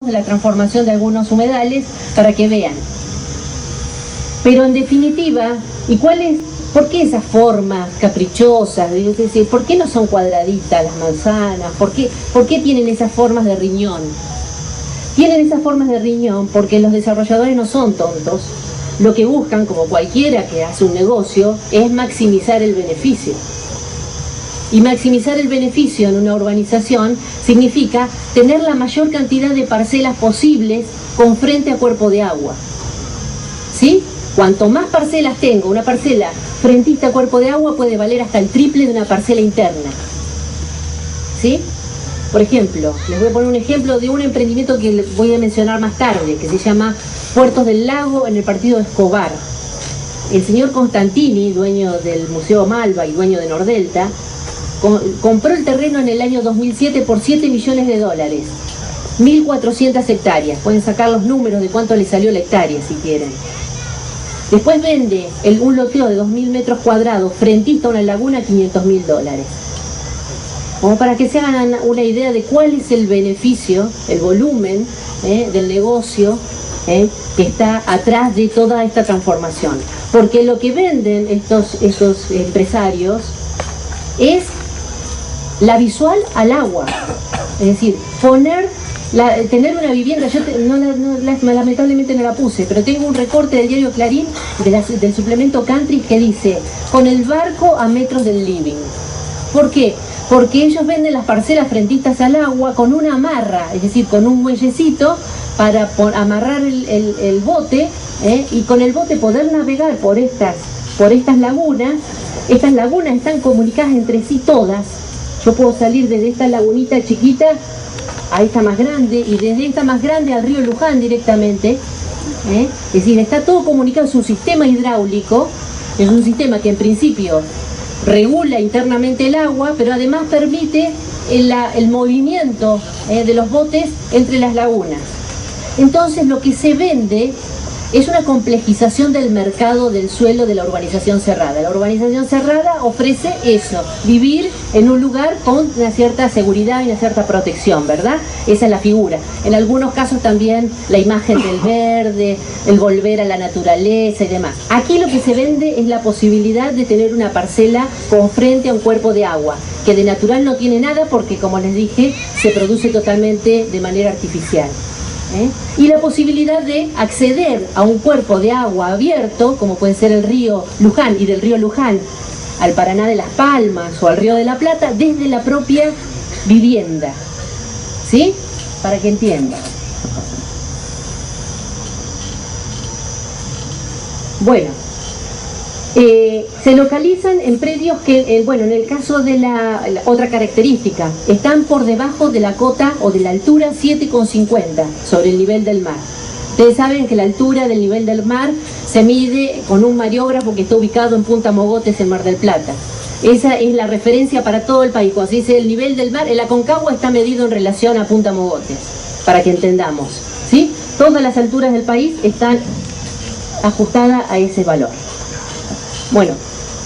de la transformación de algunos humedales para que vean. Pero en definitiva, ¿y por qué esas formas caprichosas? Es decir, ¿por qué no son cuadraditas las manzanas? ¿Por qué tienen esas formas de riñón? Tienen esas formas de riñón porque los desarrolladores no son tontos. Lo que buscan, como cualquiera que hace un negocio, es maximizar el beneficio. Y maximizar el beneficio en una urbanización significa tener la mayor cantidad de parcelas posibles con frente a cuerpo de agua. ¿Sí? Cuanto más parcelas tengo, una parcela frentista a cuerpo de agua puede valer hasta el triple de una parcela interna. ¿Sí? Por ejemplo, les voy a poner un ejemplo de un emprendimiento que les voy a mencionar más tarde, que se llama Puertos del Lago en el partido de Escobar. El señor Constantini, dueño del Museo Malva y dueño de Nordelta, compró el terreno en el año 2007 por $7 millones, 1.400 hectáreas. Pueden sacar los números de cuánto le salió la hectárea si quieren. Después vende un loteo de 2.000 metros cuadrados frentista a una laguna, $500.000. Como para que se hagan una idea de cuál es el beneficio, el volumen del negocio que está atrás de toda esta transformación. Porque lo que venden estos empresarios es la visual al agua, es decir, tener una vivienda. Yo lamentablemente no la puse, pero tengo un recorte del diario Clarín del suplemento Country que dice: con el barco a metros del living. ¿Por qué? Porque ellos venden las parcelas frentistas al agua con una amarra, es decir, con un muellecito para amarrar el bote y con el bote poder navegar por estas lagunas. Estas lagunas están comunicadas entre sí todas. Yo puedo salir desde esta lagunita chiquita a esta más grande y desde esta más grande al río Luján directamente. Es decir, está todo comunicado, es un sistema hidráulico, es un sistema que en principio regula internamente el agua, pero además permite el movimiento de los botes entre las lagunas. Entonces lo que se vende es una complejización del mercado del suelo de la urbanización cerrada. La urbanización cerrada ofrece eso, vivir en un lugar con una cierta seguridad y una cierta protección, ¿verdad? Esa es la figura. En algunos casos también la imagen del verde, el volver a la naturaleza y demás. Aquí lo que se vende es la posibilidad de tener una parcela con frente a un cuerpo de agua, que de natural no tiene nada porque, como les dije, se produce totalmente de manera artificial. Y la posibilidad de acceder a un cuerpo de agua abierto, como puede ser el río Luján, y del río Luján al Paraná de las Palmas o al río de la Plata, desde la propia vivienda. ¿Sí? Para que entiendan. Bueno, se localizan en predios que, en el caso de la otra característica, están por debajo de la cota o de la altura 7,50 sobre el nivel del mar. Ustedes saben que la altura del nivel del mar se mide con un mariógrafo que está ubicado en Punta Mogotes, en Mar del Plata. Esa es la referencia para todo el país. Cuando se dice el nivel del mar, el Aconcagua está medido en relación a Punta Mogotes, para que entendamos, ¿sí? Todas las alturas del país están ajustadas a ese valor. Bueno,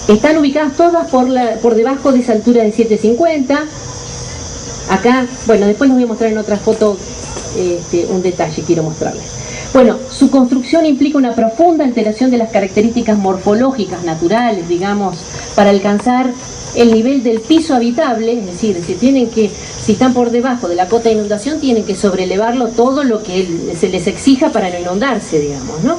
están ubicadas todas por debajo de esa altura de 7,50. Acá, después les voy a mostrar en otra foto un detalle quiero mostrarles. Bueno, su construcción implica una profunda alteración de las características morfológicas naturales, digamos, para alcanzar el nivel del piso habitable, es decir, si están por debajo de la cota de inundación, tienen que sobrelevarlo todo lo que se les exija para no inundarse, digamos, ¿no?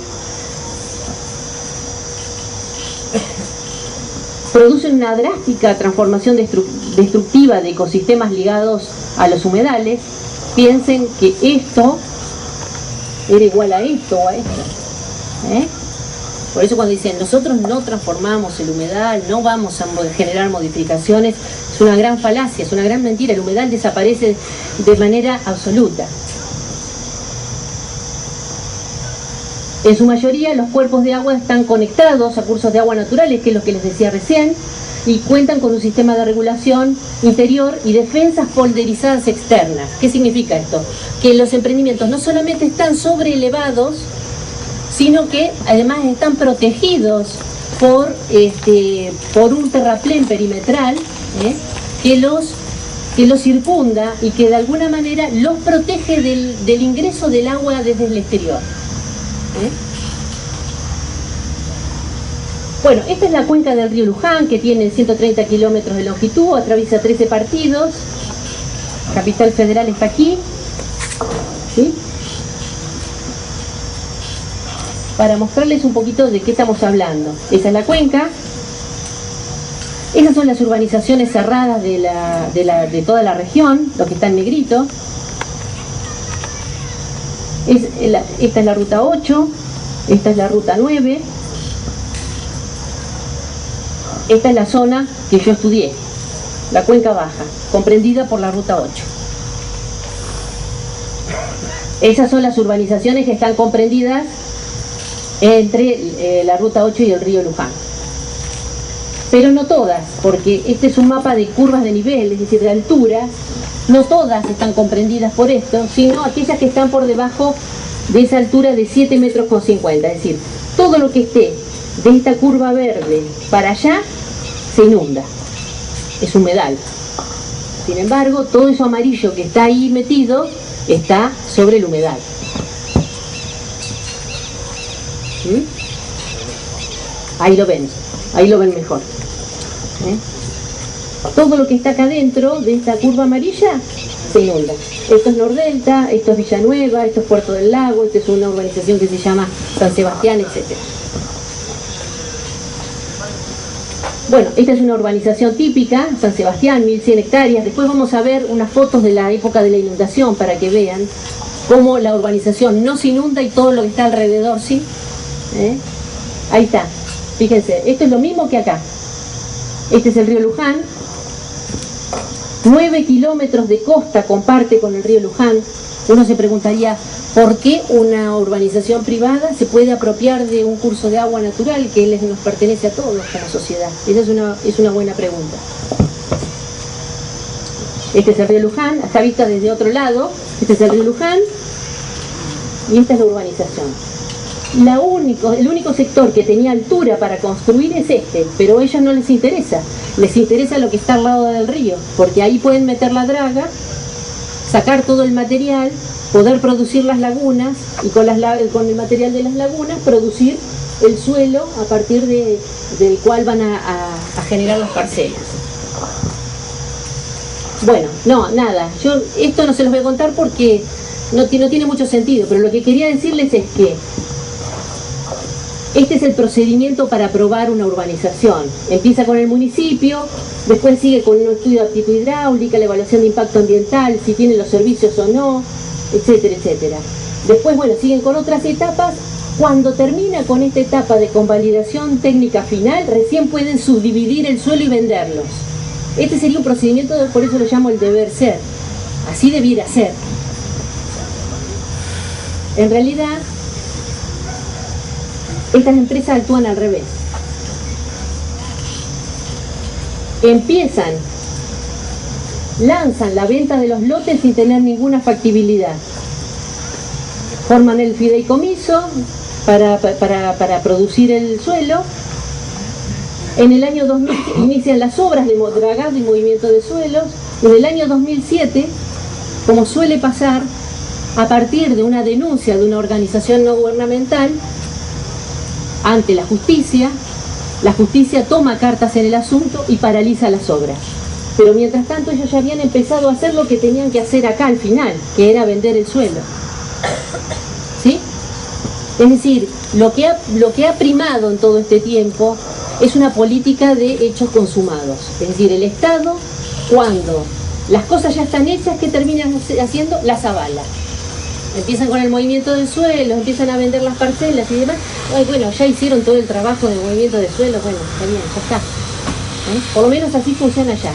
Producen una drástica transformación destructiva de ecosistemas ligados a los humedales. Piensen que esto era igual a esto o a esto. Por eso cuando dicen nosotros no transformamos el humedal, no vamos a generar modificaciones, es una gran falacia, es una gran mentira. El humedal desaparece de manera absoluta. En su mayoría los cuerpos de agua están conectados a cursos de agua naturales, que es lo que les decía recién, y cuentan con un sistema de regulación interior y defensas polderizadas externas. ¿Qué significa esto? Que los emprendimientos no solamente están sobreelevados, sino que además están protegidos por un terraplén perimetral que los que los circunda y que de alguna manera los protege del ingreso del agua desde el exterior. Bueno, esta es la cuenca del río Luján, que tiene 130 kilómetros de longitud, atraviesa 13 partidos, Capital Federal está aquí, ¿sí? Para mostrarles un poquito de qué estamos hablando. Esa es la cuenca. Esas son las urbanizaciones cerradas de toda la región, lo que está en negrito. Esta es la ruta 8, esta es la ruta 9. Esta es la zona que yo estudié, la cuenca baja, comprendida por la ruta 8. Esas son las urbanizaciones que están comprendidas entre la ruta 8 y el río Luján. Pero no todas, porque este es un mapa de curvas de nivel, es decir, de altura. No todas están comprendidas por esto, sino aquellas que están por debajo de esa altura de 7,50 metros. Es decir, todo lo que esté de esta curva verde para allá se inunda, es humedal. Sin embargo, todo eso amarillo que está ahí metido está sobre el humedal. Ahí lo ven mejor. Todo lo que está acá adentro de esta curva amarilla se inunda. Esto es Nordelta, esto es Villanueva, esto es Puerto del Lago, esta es una urbanización que se llama San Sebastián, etc. Bueno, esta es una urbanización típica, San Sebastián, 1100 hectáreas. Después vamos a ver unas fotos de la época de la inundación para que vean cómo la urbanización no se inunda y todo lo que está alrededor sí. Ahí está, fíjense, esto es lo mismo que acá. Este es el río Luján. 9 kilómetros de costa comparte con el río Luján. Uno se preguntaría, ¿por qué una urbanización privada se puede apropiar de un curso de agua natural que nos pertenece a todos como sociedad? Esa es una buena pregunta. Este es el río Luján, está vista desde otro lado. Este es el río Luján y esta es la urbanización. El único sector que tenía altura para construir es este, pero a ellos no les interesa lo que está al lado del río, porque ahí pueden meter la draga, sacar todo el material, poder producir las lagunas y con el material de las lagunas producir el suelo a partir del cual van a generar las parcelas. Bueno, nada, yo esto no se los voy a contar porque no tiene mucho sentido, pero lo que quería decirles es que este es el procedimiento para aprobar una urbanización. Empieza con el municipio, después sigue con un estudio de aptitud hidráulica, la evaluación de impacto ambiental, si tiene los servicios o no, etcétera, etcétera. Después, bueno, siguen con otras etapas. Cuando termina con esta etapa de convalidación técnica final, recién pueden subdividir el suelo y venderlos. Este sería un procedimiento, por eso lo llamo el deber ser. Así debiera ser. En realidad, estas empresas actúan al revés. Lanzan la venta de los lotes sin tener ninguna factibilidad. Forman el fideicomiso para producir el suelo. En el año 2000 inician las obras de dragado y movimiento de suelos. En el año 2007, como suele pasar, a partir de una denuncia de una organización no gubernamental, ante la justicia toma cartas en el asunto y paraliza las obras. Pero mientras tanto ellos ya habían empezado a hacer lo que tenían que hacer acá al final, que era vender el suelo. ¿Sí? Es decir, lo que ha primado en todo este tiempo es una política de hechos consumados. Es decir, el Estado, cuando las cosas ya están hechas, ¿qué terminan haciendo? Las avala. Empiezan con el movimiento del suelo, empiezan a vender las parcelas y demás. Ay, bueno, ya hicieron todo el trabajo de movimiento de suelo, bueno, está bien, ya está. Por lo menos así funciona allá,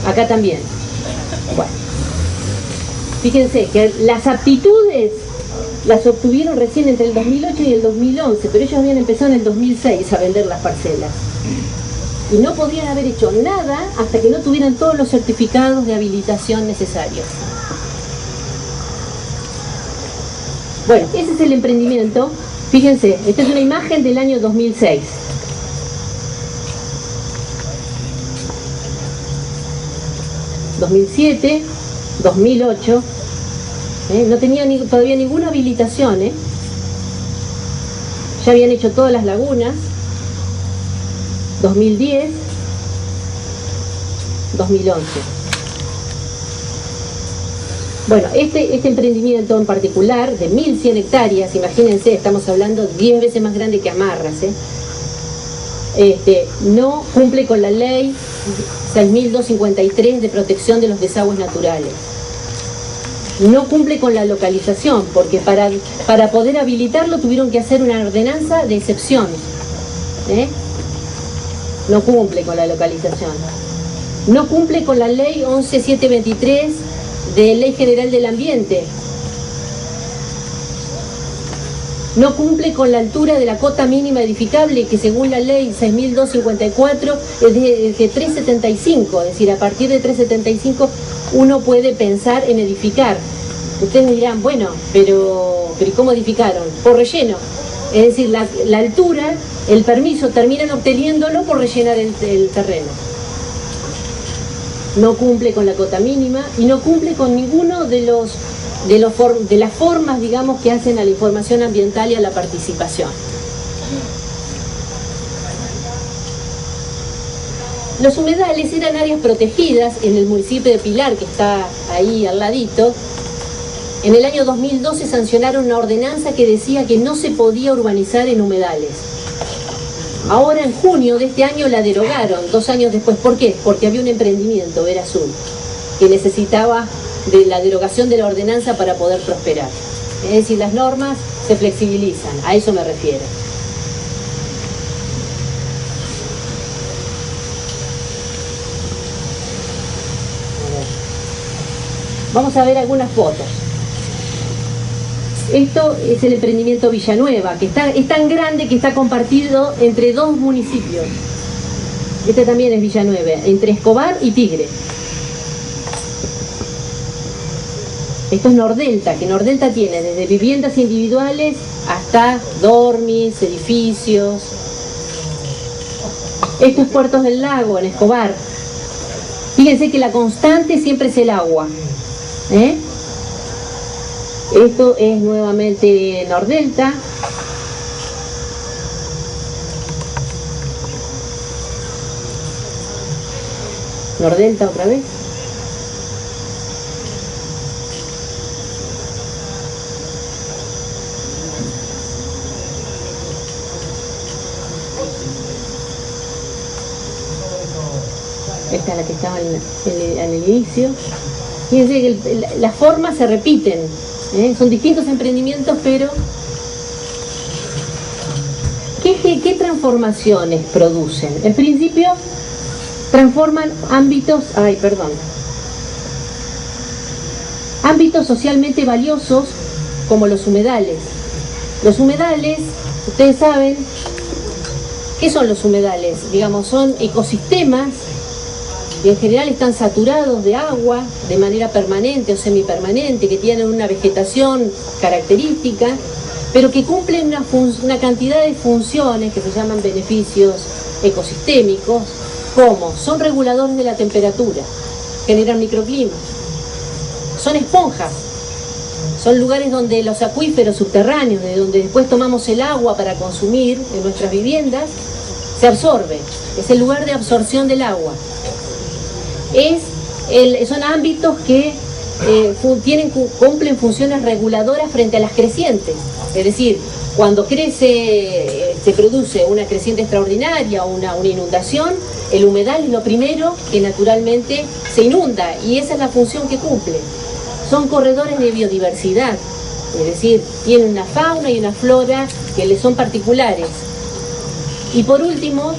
Acá también. Bueno. Fíjense que las aptitudes las obtuvieron recién entre el 2008 y el 2011, pero ellos habían empezado en el 2006 a vender las parcelas. Y no podían haber hecho nada hasta que no tuvieran todos los certificados de habilitación necesarios. Bueno, ese es el emprendimiento. Fíjense, esta es una imagen del año 2006. 2007, 2008, no tenía todavía ninguna habilitación, ya habían hecho todas las lagunas, 2010, 2011. Bueno, este emprendimiento en particular, de 1.100 hectáreas, imagínense, estamos hablando 10 veces más grande que Amarras, no cumple con la ley 6.253 de protección de los desagües naturales. No cumple con la localización, porque para poder habilitarlo tuvieron que hacer una ordenanza de excepción. No cumple con la localización. No cumple con la ley 11.723 de Ley General del Ambiente. No cumple con la altura de la cota mínima edificable, que según la ley 6.254 es de 3,75, es decir, a partir de 3,75 uno puede pensar en edificar. Ustedes me dirán, bueno, pero ¿cómo edificaron? Por relleno. Es decir, la altura, el permiso, terminan obteniéndolo por rellenar el terreno. No cumple con la cota mínima y no cumple con ninguno de las formas, digamos, que hacen a la información ambiental y a la participación. Los humedales eran áreas protegidas en el municipio de Pilar, que está ahí al ladito. En el año 2012 sancionaron una ordenanza que decía que no se podía urbanizar en humedales. Ahora en junio de este año la derogaron, 2 años después. ¿Por qué? Porque había un emprendimiento, Vera Azul, que necesitaba de la derogación de la ordenanza para poder prosperar. Es decir, las normas se flexibilizan, a eso me refiero. Vamos a ver algunas fotos. Esto es el emprendimiento Villanueva, que es tan grande que está compartido entre 2 municipios. Este también es Villanueva, entre Escobar y Tigre. Esto es Nordelta, que Nordelta tiene desde viviendas individuales hasta dormis, edificios. Esto es Puertos del Lago, en Escobar. Fíjense que la constante siempre es el agua. Esto es nuevamente Nordelta. Nordelta otra vez. Esta es la que estaba en el inicio. Fíjense que las formas se repiten, son distintos emprendimientos, pero ¿qué transformaciones producen? En principio, transforman ámbitos socialmente valiosos como los humedales. Los humedales, ustedes saben, ¿qué son los humedales? Digamos, son ecosistemas y en general están saturados de agua de manera permanente o semipermanente, que tienen una vegetación característica, pero que cumplen una cantidad de funciones que se llaman beneficios ecosistémicos, como son reguladores de la temperatura, generan microclimas, son esponjas, son lugares donde los acuíferos subterráneos, de donde después tomamos el agua para consumir en nuestras viviendas, se absorbe, es el lugar de absorción del agua. Son ámbitos que cumplen funciones reguladoras frente a las crecientes, es decir, cuando crece, se produce una creciente extraordinaria o una inundación, el humedal es lo primero que naturalmente se inunda y esa es la función que cumple. Son corredores de biodiversidad, es decir, tienen una fauna y una flora que les son particulares. Y por último,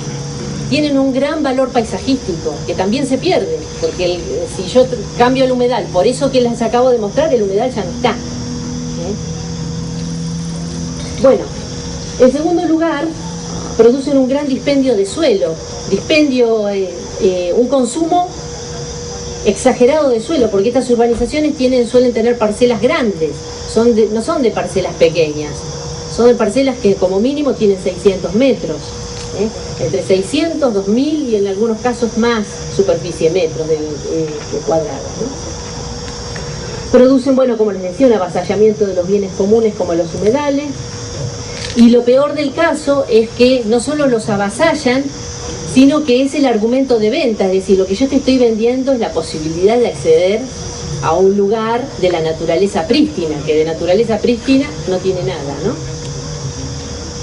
tienen un gran valor paisajístico, que también se pierde, porque si yo cambio el humedal, por eso que les acabo de mostrar, el humedal ya no está. Bueno, en segundo lugar, producen un gran dispendio de suelo, un consumo exagerado de suelo, porque estas urbanizaciones suelen tener parcelas grandes, no son de parcelas pequeñas, son de parcelas que como mínimo tienen 600 metros. Entre 600, 2000 y en algunos casos más superficie metros de cuadrada, ¿no? Producen, bueno, como les decía, un avasallamiento de los bienes comunes como los humedales, y lo peor del caso es que no solo los avasallan, sino que es el argumento de venta, es decir, lo que yo te estoy vendiendo es la posibilidad de acceder a un lugar de la naturaleza prístina, que de naturaleza prístina no tiene nada, ¿no?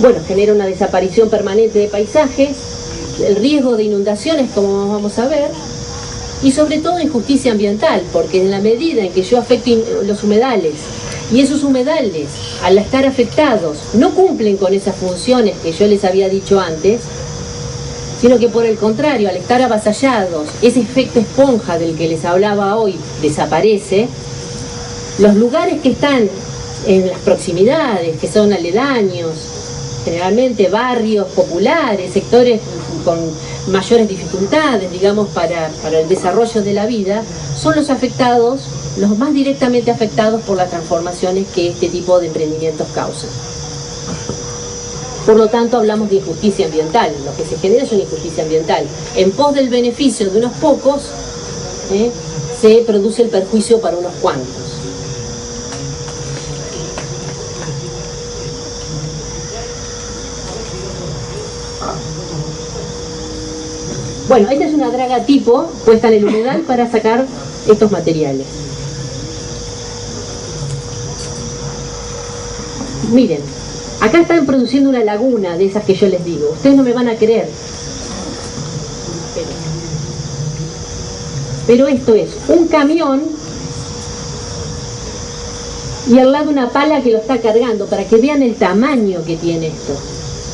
Bueno, genera una desaparición permanente de paisajes, el riesgo de inundaciones, como vamos a ver, y sobre todo injusticia ambiental, porque en la medida en que yo afecto los humedales, y esos humedales, al estar afectados, no cumplen con esas funciones que yo les había dicho antes, sino que por el contrario, al estar avasallados, ese efecto esponja del que les hablaba hoy desaparece, los lugares que están en las proximidades, que son aledaños, generalmente barrios populares, sectores con mayores dificultades, digamos, para el desarrollo de la vida, son los afectados, los más directamente afectados por las transformaciones que este tipo de emprendimientos causan. Por lo tanto, hablamos de injusticia ambiental. Lo que se genera es una injusticia ambiental. En pos del beneficio de unos pocos, se produce el perjuicio para unos cuantos. Bueno, esta es una draga tipo puesta en el humedal para sacar estos materiales. Miren, acá están produciendo una laguna de esas que yo les digo. Ustedes no me van a creer. Pero esto es un camión y al lado una pala que lo está cargando, para que vean el tamaño que tiene esto,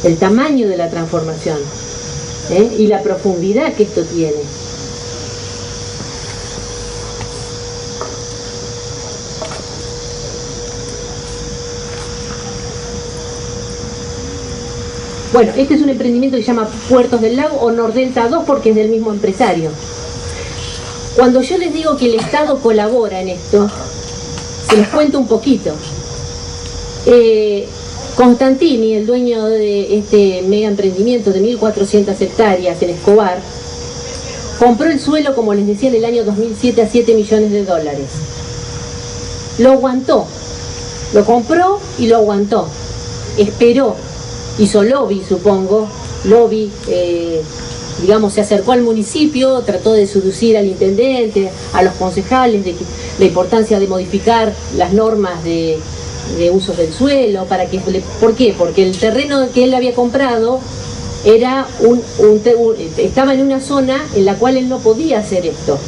el tamaño de la transformación, y la profundidad que esto tiene. Bueno, este es un emprendimiento que se llama Puertos del Lago o Nordelta 2 porque es del mismo empresario. Cuando yo les digo que el Estado colabora en esto, se les cuento un poquito. Constantini, el dueño de este mega emprendimiento de 1.400 hectáreas en Escobar, compró el suelo, como les decía, en el año 2007 a 7 millones de dólares. Lo aguantó, lo compró y lo aguantó. Esperó, hizo lobby, supongo, lobby, digamos, se acercó al municipio, trató de seducir al intendente, a los concejales, de la importancia de modificar las normas de usos del suelo, para que, ¿por qué? Porque el terreno que él había comprado era estaba en una zona en la cual él no podía hacer esto.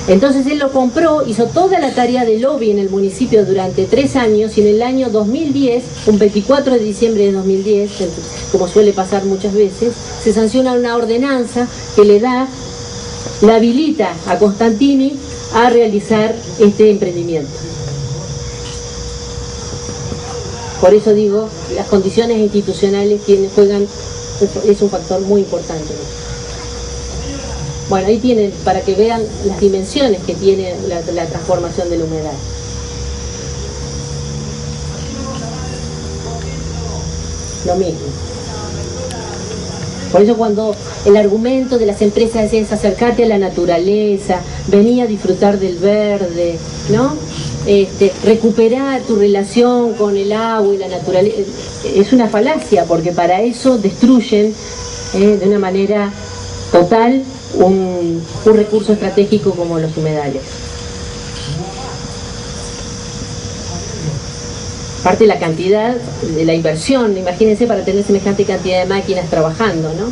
Entonces él lo compró, hizo toda la tarea de lobby en el municipio durante 3 años, y en el año 2010, un 24 de diciembre de 2010, como suele pasar muchas veces, se sanciona una ordenanza que la habilita a Constantini a realizar este emprendimiento. Por eso digo, las condiciones institucionales juegan, es un factor muy importante. Bueno, ahí tienen, para que vean las dimensiones que tiene la transformación del humedal. Lo mismo. Por eso cuando el argumento de las empresas es acercarte a la naturaleza, vení a disfrutar del verde, ¿no? Recuperar tu relación con el agua y la naturaleza, es una falacia, porque para eso destruyen de una manera total un recurso estratégico como los humedales. Aparte la cantidad de la inversión, imagínense, para tener semejante cantidad de máquinas trabajando, ¿no?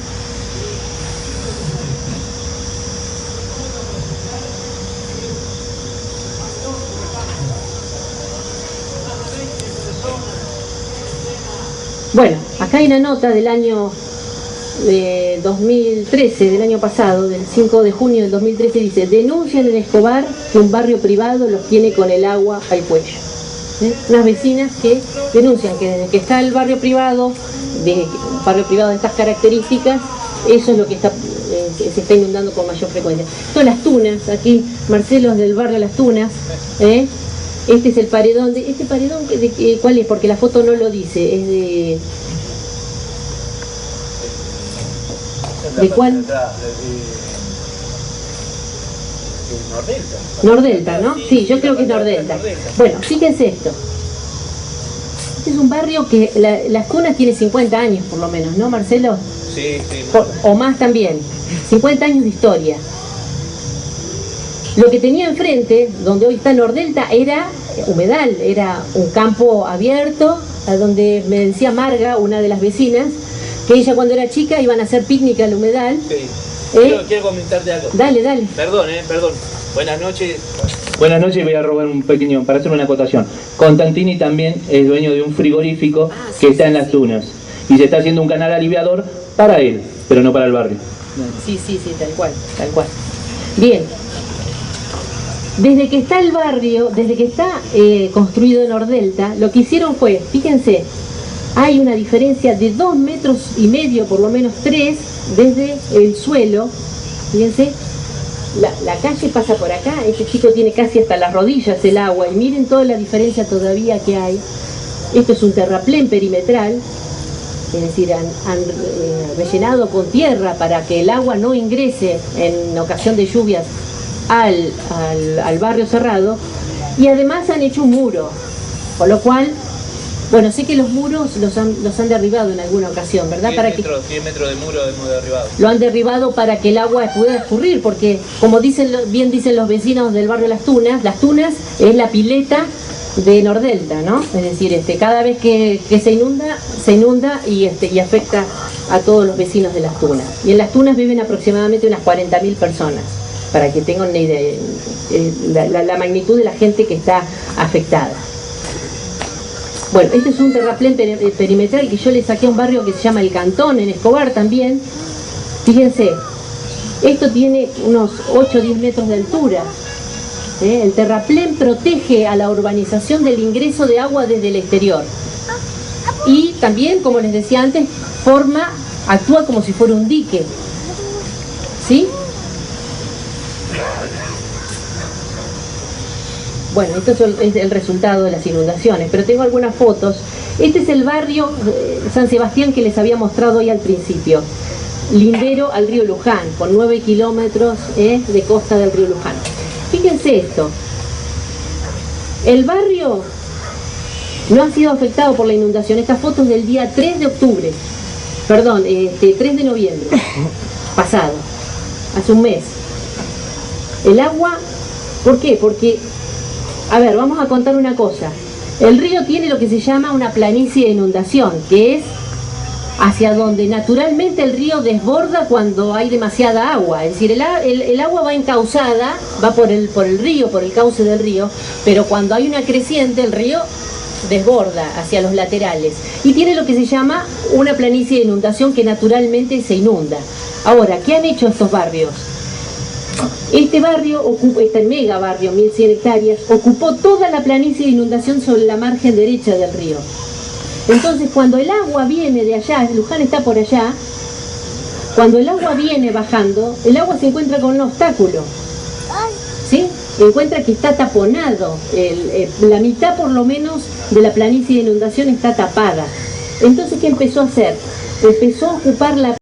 Bueno, acá hay una nota del año 2013, del año pasado, del 5 de junio del 2013, dice: denuncian en Escobar que un barrio privado los tiene con el agua al cuello. Unas vecinas que denuncian que desde que está el barrio privado, de estas características, eso es lo que se está inundando con mayor frecuencia. Todas las tunas, aquí Marcelo es del barrio Las Tunas, este es el paredón, ¿este paredón cuál es? Porque la foto no lo dice, es de... ¿De cuál? Nordelta. Nordelta, ¿no? Sí, yo creo que es Nordelta. Bueno, fíjense esto. Este es un barrio que Las Tunas tiene 50 años por lo menos, ¿no, Marcelo? Sí, sí. O más también. 50 años de historia. Lo que tenía enfrente, donde hoy está Nordelta, era humedal, era un campo abierto, a donde me decía Marga, una de las vecinas, que ella cuando era chica iban a hacer picnic al humedal. Sí. Quiero comentarte algo. Dale, dale. Perdón, perdón. Buenas noches. Buenas noches, voy a robar un pequeño, para hacer una acotación. Constantini también es dueño de un frigorífico que está en Las Tunas. Y se está haciendo un canal aliviador para él, pero no para el barrio. Sí, tal cual, tal cual. Bien. Desde que está el barrio, desde que está construido Nordelta, lo que hicieron fue, fíjense, hay una diferencia de 2,5 metros, por lo menos 3, desde el suelo. Fíjense, la calle pasa por acá, este chico tiene casi hasta las rodillas el agua, y miren toda la diferencia todavía que hay. Esto es un terraplén perimetral, es decir, han rellenado con tierra para que el agua no ingrese en ocasión de lluvias al barrio cerrado, y además han hecho un muro, con lo cual, bueno, sé que los muros los han derribado en alguna ocasión, ¿verdad? 100 metros de muro hemos derribado. Lo han derribado para que el agua pueda escurrir, porque como bien dicen los vecinos del barrio Las Tunas es la pileta de Nordelta, ¿no? Es decir, cada vez que se inunda y afecta a todos los vecinos de Las Tunas. Y en Las Tunas viven aproximadamente unas 40.000 personas, para que tengan una idea, la magnitud de la gente que está afectada. Bueno, este es un terraplén perimetral que yo le saqué a un barrio que se llama El Cantón, en Escobar también. Fíjense, esto tiene unos 8 o 10 metros de altura. El terraplén protege a la urbanización del ingreso de agua desde el exterior. Y también, como les decía antes, actúa como si fuera un dique. ¿Sí? Bueno, esto es el resultado de las inundaciones, pero tengo algunas fotos. Este es el barrio San Sebastián que les había mostrado hoy al principio. Lindero al río Luján, con 9 kilómetros de costa del río Luján. Fíjense esto. El barrio no ha sido afectado por la inundación. Esta foto es del día 3 de octubre. Perdón, 3 de noviembre pasado, hace un mes. El agua, ¿por qué? Porque, a ver, vamos a contar una cosa. El río tiene lo que se llama una planicie de inundación, que es hacia donde naturalmente el río desborda cuando hay demasiada agua. Es decir, el agua va encauzada, va por el río, por el cauce del río, pero cuando hay una creciente el río desborda hacia los laterales y tiene lo que se llama una planicie de inundación que naturalmente se inunda. Ahora, ¿qué han hecho estos barrios? Este barrio, este mega barrio, 1.100 hectáreas, ocupó toda la planicie de inundación sobre la margen derecha del río. Entonces, cuando el agua viene de allá, Luján está por allá, cuando el agua viene bajando, el agua se encuentra con un obstáculo, ¿sí? Encuentra que está taponado, la mitad por lo menos de la planicie de inundación está tapada. Entonces, ¿qué empezó a hacer? Empezó a ocupar la